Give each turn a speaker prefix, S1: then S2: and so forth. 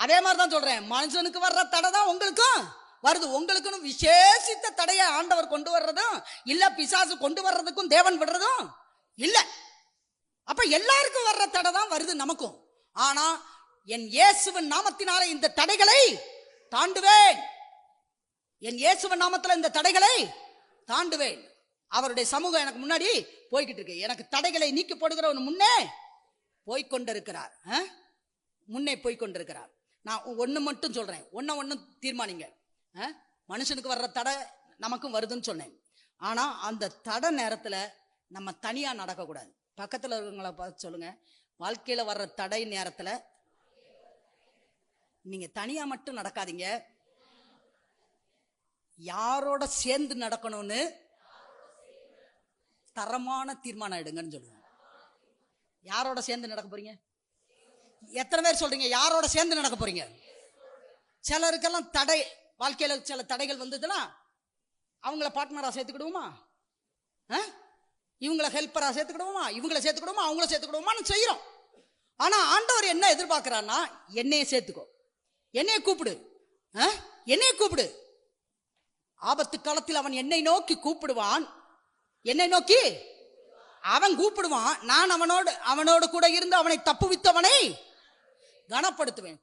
S1: அதே மாதிரிதான் சொல்றேன், மனுஷனுக்கு வர்ற தடை தான் உங்களுக்கும் வருது. உங்களுக்குன்னு விசேஷித்த தடையை ஆண்டவர் கொண்டு வர்றதும் இல்ல, பிசாசு கொண்டு வர்றதுக்கும் தேவன் விடுறதும் இல்ல. அப்ப எல்லாருக்கும் வர்ற தடை தான் வருது நமக்கும். ஆனா என் இயேசுவின் நாமத்தினாலே இந்த தடைகளை தாண்டுவேன். என் இயேசுவின் நாமத்துல இந்த தடைகளை தாண்டுவேன். அவருடைய சமூகம் எனக்கு முன்னாடி போய்கிட்டு இருக்கு. எனக்கு தடைகளை நீக்கி போடுகிறவன் முன்னே போய்கொண்டிருக்கிறார். முன்னே போய்கொண்டிருக்கிறார். நான் ஒண்ணு மட்டும் சொல்றேன், ஒன்னு தீர்மானிங்க. மனுஷனுக்கு வர்ற தடை நமக்கும் வருதுன்னு சொன்னேன். ஆனா அந்த தடை நேரத்துல நம்ம தனியா நடக்க கூடாது. பக்கத்துல இருக்கவங்கள பார்த்து சொல்லுங்க, வாழ்க்கையில வர்ற தடை நேரத்துல நீங்க தனியா மட்டும் நடக்காதீங்க, யாரோட சேர்ந்து நடக்கணும்னு தரமான தீர்மானம் எடுங்கன்னு சொல்லுங்க. யாரோட சேர்ந்து நடக்க போறீங்க? எத்தனை பேர் சொல்றீங்க யாரோட சேர்ந்து நடக்க போறீங்க? சிலருக்கெல்லாம் தடை, வாழ்க்கையில சில தடைகள் வந்ததுன்னா அவங்கள பார்ட்னரா சேர்த்துக்கிடுவோமா, இவங்கள ஹெல்ப்பரா சேர்த்துக்கிடுவோமா, இவங்கள சேர்த்துக்கிடுவோமா, அவங்கள சேர்த்துக்கிடுவோமான்னு செய்யறோம். ஆனா ஆண்டவர் என்ன எதிர்பார்க்கிறான்னா, என்னைய சேர்த்துக்கோ, என்னைய கூப்பிடு, என்னைய கூப்பிடு. ஆபத்து காலத்தில் அவன் என்னை நோக்கி கூப்பிடுவான், என்னை நோக்கி அவன் கூப்பிடுவான். நான் அவனோடு கூட இருந்து அவனை தப்புவித்தவனை கனப்படுத்துவேன்.